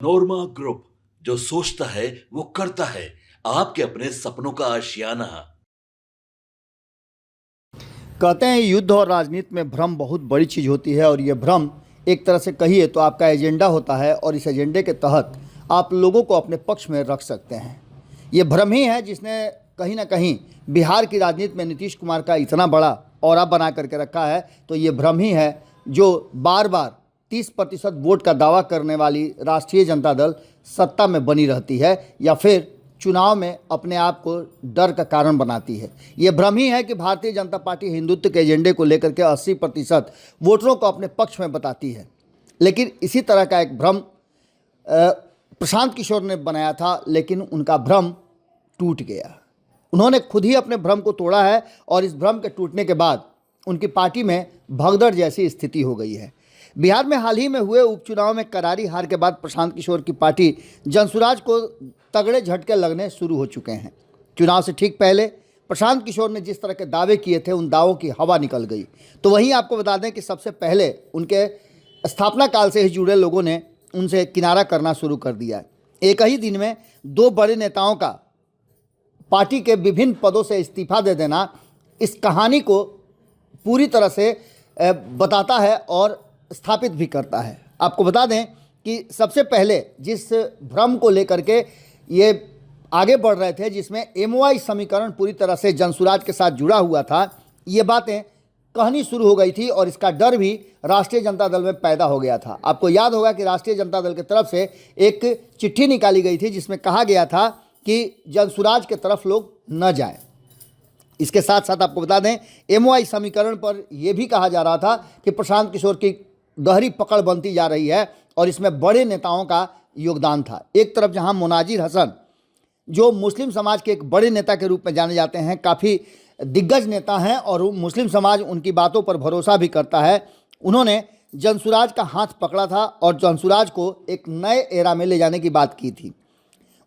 नोरमा group, जो सोचता है वो करता है। आपके अपने सपनों का आशियाना। कहते हैं युद्ध और राजनीति में भ्रम बहुत बड़ी चीज़ होती है और ये भ्रम एक तरह से कहिए तो आपका एजेंडा होता है और इस एजेंडे के तहत आप लोगों को अपने पक्ष में रख सकते हैं। ये भ्रम ही है जिसने कहीं ना कहीं बिहार की राजनीति में नीतीश कुमार का इतना बड़ा औरा बना करके रखा है। तो ये भ्रम ही है जो बार बार 30% वोट का दावा करने वाली राष्ट्रीय जनता दल सत्ता में बनी रहती है या फिर चुनाव में अपने आप को डर का कारण बनाती है। ये भ्रम ही है कि भारतीय जनता पार्टी हिंदुत्व के एजेंडे को लेकर के 80% वोटरों को अपने पक्ष में बताती है। लेकिन इसी तरह का एक भ्रम प्रशांत किशोर ने बनाया था, लेकिन उनका भ्रम टूट गया। उन्होंने खुद ही अपने भ्रम को तोड़ा है और इस भ्रम के टूटने के बाद उनकी पार्टी में भगदड़ जैसी स्थिति हो गई है। बिहार में हाल ही में हुए उपचुनाव में करारी हार के बाद प्रशांत किशोर की पार्टी जनसुराज को तगड़े झटके लगने शुरू हो चुके हैं। चुनाव से ठीक पहले प्रशांत किशोर ने जिस तरह के दावे किए थे, उन दावों की हवा निकल गई। तो वहीं आपको बता दें कि सबसे पहले उनके स्थापना काल से ही जुड़े लोगों ने उनसे किनारा करना शुरू कर दिया। एक ही दिन में दो बड़े नेताओं का पार्टी के विभिन्न पदों से इस्तीफा दे देना इस कहानी को पूरी तरह से बताता है और स्थापित भी करता है। आपको बता दें कि सबसे पहले जिस भ्रम को लेकर के ये आगे बढ़ रहे थे, जिसमें एमओआई समीकरण पूरी तरह से जनसुराज के साथ जुड़ा हुआ था, ये बातें कहनी शुरू हो गई थी और इसका डर भी राष्ट्रीय जनता दल में पैदा हो गया था। आपको याद होगा कि राष्ट्रीय जनता दल की तरफ से एक चिट्ठी निकाली गई थी जिसमें कहा गया था कि जनसुराज के तरफ लोग न जाएं। इसके साथ साथ आपको बता दें एमओआई समीकरण पर यह भी कहा जा रहा था कि प्रशांत किशोर की गहरी पकड़ बनती जा रही है और इसमें बड़े नेताओं का योगदान था। एक तरफ जहां मुनाजिर हसन, जो मुस्लिम समाज के एक बड़े नेता के रूप में जाने जाते हैं, काफ़ी दिग्गज नेता हैं और मुस्लिम समाज उनकी बातों पर भरोसा भी करता है, उन्होंने जनसुराज का हाथ पकड़ा था और जनसुराज को एक नए एरा में ले जाने की बात की थी।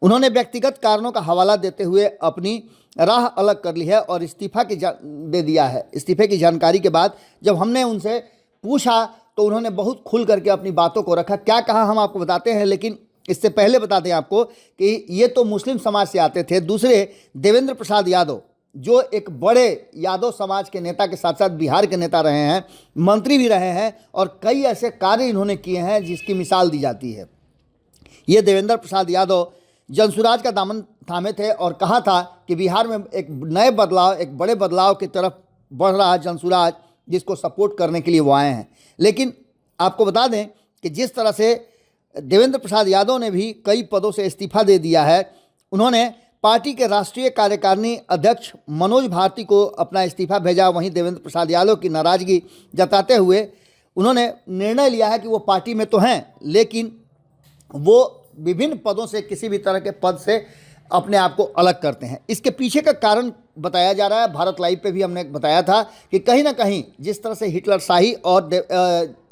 उन्होंने व्यक्तिगत कारणों का हवाला देते हुए अपनी राह अलग कर ली है और इस्तीफा दे दिया है। इस्तीफे की जानकारी के बाद जब हमने उनसे पूछा तो उन्होंने बहुत खुल करके अपनी बातों को रखा। क्या कहा हम आपको बताते हैं, लेकिन इससे पहले बता दें आपको कि ये तो मुस्लिम समाज से आते थे। दूसरे देवेंद्र प्रसाद यादव, जो एक बड़े यादव समाज के नेता के साथ साथ बिहार के नेता रहे हैं, मंत्री भी रहे हैं और कई ऐसे कार्य इन्होंने किए हैं जिसकी मिसाल दी जाती है। ये देवेंद्र प्रसाद यादव जनसुराज का दामन थामे थे और कहा था कि बिहार में एक नए बदलाव, एक बड़े बदलाव की तरफ बढ़ रहा है जनसुराज, जिसको सपोर्ट करने के लिए वो आए हैं। लेकिन आपको बता दें कि जिस तरह से देवेंद्र प्रसाद यादव ने भी कई पदों से इस्तीफा दे दिया है, उन्होंने पार्टी के राष्ट्रीय कार्यकारिणी अध्यक्ष मनोज भारती को अपना इस्तीफा भेजा। वहीं देवेंद्र प्रसाद यादव की नाराज़गी जताते हुए उन्होंने निर्णय लिया है कि वो पार्टी में तो हैं, लेकिन वो विभिन्न पदों से किसी भी तरह के पद से अपने आप को अलग करते हैं। इसके पीछे का कारण बताया जा रहा है। भारत लाइव पे भी हमने बताया था कि कहीं ना कहीं जिस तरह से हिटलर शाही और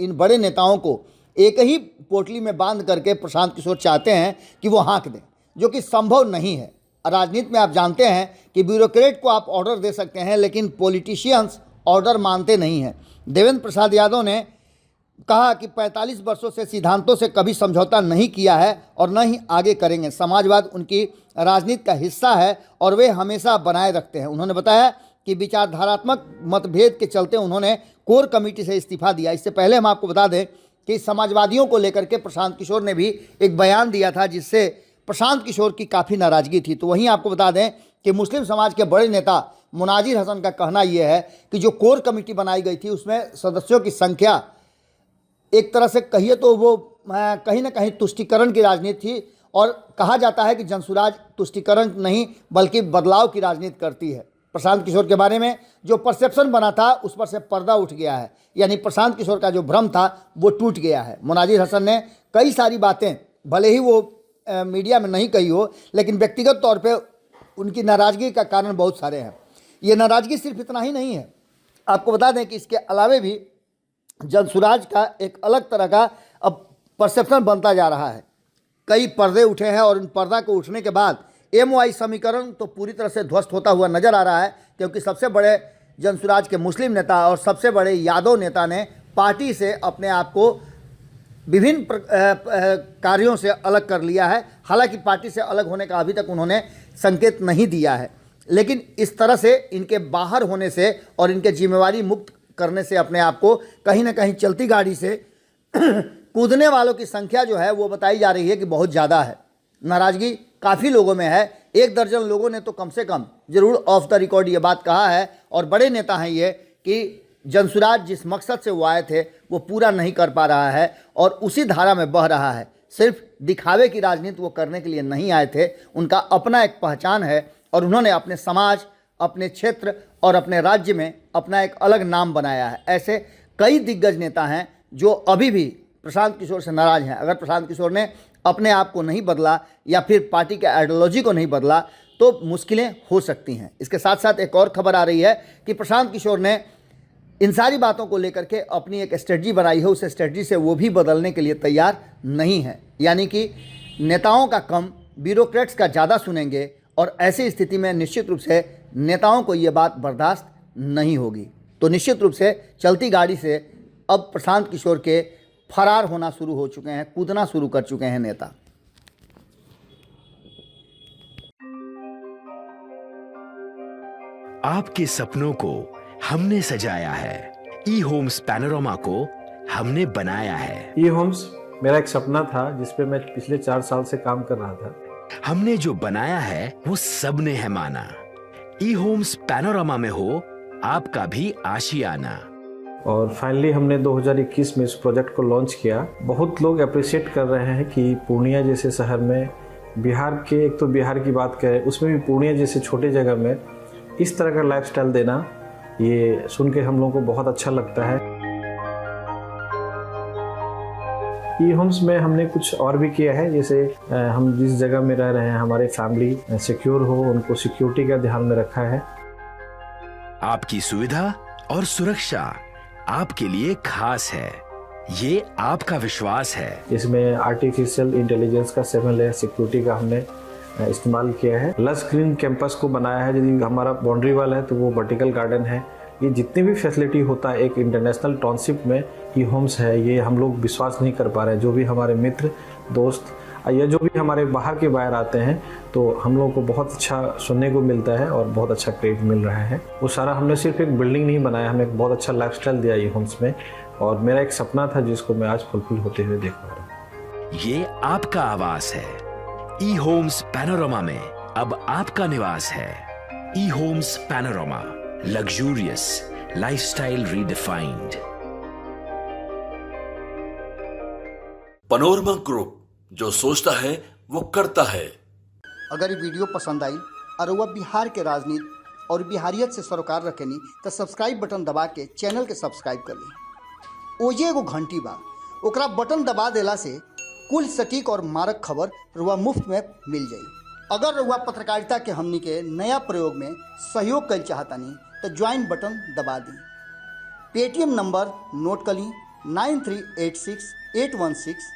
इन बड़े नेताओं को एक ही पोटली में बांध करके प्रशांत किशोर चाहते हैं कि वो हाँक दें, जो कि संभव नहीं है। राजनीति में आप जानते हैं कि ब्यूरोक्रेट को आप ऑर्डर दे सकते हैं, लेकिन पॉलिटिशियंस ऑर्डर मानते नहीं हैं। देवेंद्र प्रसाद यादव ने कहा कि 45 वर्षों से सिद्धांतों से कभी समझौता नहीं किया है और न ही आगे करेंगे। समाजवाद उनकी राजनीति का हिस्सा है और वे हमेशा बनाए रखते हैं। उन्होंने बताया कि विचारधारात्मक मतभेद के चलते उन्होंने कोर कमेटी से इस्तीफा दिया। इससे पहले हम आपको बता दें कि समाजवादियों को लेकर के प्रशांत किशोर ने भी एक बयान दिया था जिससे प्रशांत किशोर की काफ़ी नाराज़गी थी। तो वहीं आपको बता दें कि मुस्लिम समाज के बड़े नेता मुनाजिर हसन का कहना यह है कि जो कोर कमेटी बनाई गई थी उसमें सदस्यों की संख्या एक तरह से कहिए तो वो कहीं ना कहीं तुष्टीकरण की राजनीति थी और कहा जाता है कि जनसुराज तुष्टीकरण नहीं बल्कि बदलाव की राजनीति करती है। प्रशांत किशोर के बारे में जो परसेप्शन बना था उस पर से पर्दा उठ गया है, यानी प्रशांत किशोर का जो भ्रम था वो टूट गया है। मुनाजिर हसन ने कई सारी बातें भले ही वो मीडिया में नहीं कही हो, लेकिन व्यक्तिगत तौर पर उनकी नाराज़गी का कारण बहुत सारे हैं। ये नाराज़गी सिर्फ इतना ही नहीं है, आपको बता दें कि इसके अलावे भी जनसुराज का एक अलग तरह का अब परसेप्शन बनता जा रहा है। कई पर्दे उठे हैं और उन पर्दा को उठने के बाद एमओआई समीकरण तो पूरी तरह से ध्वस्त होता हुआ नजर आ रहा है, क्योंकि सबसे बड़े जनसुराज के मुस्लिम नेता और सबसे बड़े यादव नेता ने पार्टी से अपने आप को विभिन्न कार्यों से अलग कर लिया है। हालांकि पार्टी से अलग होने का अभी तक उन्होंने संकेत नहीं दिया है, लेकिन इस तरह से इनके बाहर होने से और इनके जिम्मेवारी मुक्त करने से अपने आप को कहीं ना कहीं चलती गाड़ी से कूदने वालों की संख्या जो है वो बताई जा रही है कि बहुत ज़्यादा है। नाराज़गी काफ़ी लोगों में है। 1 दर्जन लोगों ने तो कम से कम जरूर ऑफ द रिकॉर्ड ये बात कहा है, और बड़े नेता हैं ये, कि जनसुराज जिस मकसद से वो आए थे वो पूरा नहीं कर पा रहा है और उसी धारा में बह रहा है। सिर्फ दिखावे की राजनीति वो करने के लिए नहीं आए थे, उनका अपना एक पहचान है और उन्होंने अपने समाज, अपने क्षेत्र और अपने राज्य में अपना एक अलग नाम बनाया है। ऐसे कई दिग्गज नेता हैं जो अभी भी प्रशांत किशोर से नाराज़ हैं। अगर प्रशांत किशोर ने अपने आप को नहीं बदला या फिर पार्टी के आइडियोलॉजी को नहीं बदला तो मुश्किलें हो सकती हैं। इसके साथ साथ एक और खबर आ रही है कि प्रशांत किशोर ने इन सारी बातों को लेकर के अपनी एक स्ट्रेटजी बनाई है, उस स्ट्रेटजी से वो भी बदलने के लिए तैयार नहीं है। यानी कि नेताओं का कम, ब्यूरोक्रेट्स का ज़्यादा सुनेंगे, और ऐसी स्थिति में निश्चित रूप से नेताओं को ये बात बर्दाश्त नहीं होगी। तो निश्चित रूप से चलती गाड़ी से अब प्रशांत किशोर के फरार होना शुरू हो चुके हैं, कूदना शुरू कर चुके हैं नेता। आपके सपनों को हमने सजाया है, ई होम्स पैनोरामा को हमने बनाया है। ई होम्स मेरा एक सपना था जिस पे मैं पिछले 4 साल से काम कर रहा था। हमने जो बनाया है वो सबने है माना। ई होम्स पैनोरामा में हो आपका भी आशियाना। और फाइनली हमने 2021 में इस प्रोजेक्ट को लॉन्च किया। बहुत लोग अप्रिशिएट कर रहे हैं कि पूर्णिया जैसे शहर में, बिहार के, एक तो बिहार की बात करें उसमें भी पूर्णिया जैसे छोटे जगह में इस तरह का लाइफस्टाइल देना, ये सुन के हम लोगों को बहुत अच्छा लगता है। ई होम्स में हमने कुछ और भी किया है, जैसे हम जिस जगह में रह रहे हैं हमारे फैमिली सिक्योर हो, उनको सिक्योरिटी का ध्यान में रखा है। आपकी सुविधा और सुरक्षा आपके लिए खास है, ये आपका विश्वास है। इसमें आर्टिफिशियल इंटेलिजेंस का 7 लेयर सिक्योरिटी का हमने इस्तेमाल किया है। लस ग्रीन कैंपस को बनाया है। यदि हमारा बाउंड्री वाल है तो वो वर्टिकल गार्डन है। ये जितनी भी फैसिलिटी होता है एक इंटरनेशनल टाउनशिप में, ई होम्स है, ये हम लोग विश्वास नहीं कर पा रहे हैं। जो भी हमारे मित्र, दोस्त या जो भी हमारे बाहर के बाहर आते हैं तो हम लोगों को बहुत अच्छा सुनने को मिलता है और बहुत अच्छा क्रेडिट मिल रहा है। वो सारा हमने सिर्फ एक बिल्डिंग नहीं बनाया, हमें एक बहुत अच्छा लाइफस्टाइल दिया ई होम्स में, और मेरा एक सपना था जिसको मैं आज फुलफिल होते हुए देख पा रहा हूँ। ये आपका आवास है। ई होम्स पैनोरामा में अब आपका निवास है। E Homes Panorama, luxurious lifestyle redefined. Panorama group, जो सोचता है वो करता है। अगर ये वीडियो पसंद आई और वह बिहार के राजनीति और बिहारियत से सरोकार रखेनी तो सब्सक्राइब बटन दबा के चैनल के सब्सक्राइब कर ली। ओजे एगो घंटी बा, ओकरा बटन दबा देला से कुल सटीक और मारक खबर रुआ मुफ्त में मिल जाई। अगर रुआ पत्रकारिता के हमनी के नया प्रयोग में सहयोग कर चाहतानी तो ज्वाइन बटन दबा दी। पेटीएम नंबर नोट कर ली 9386816816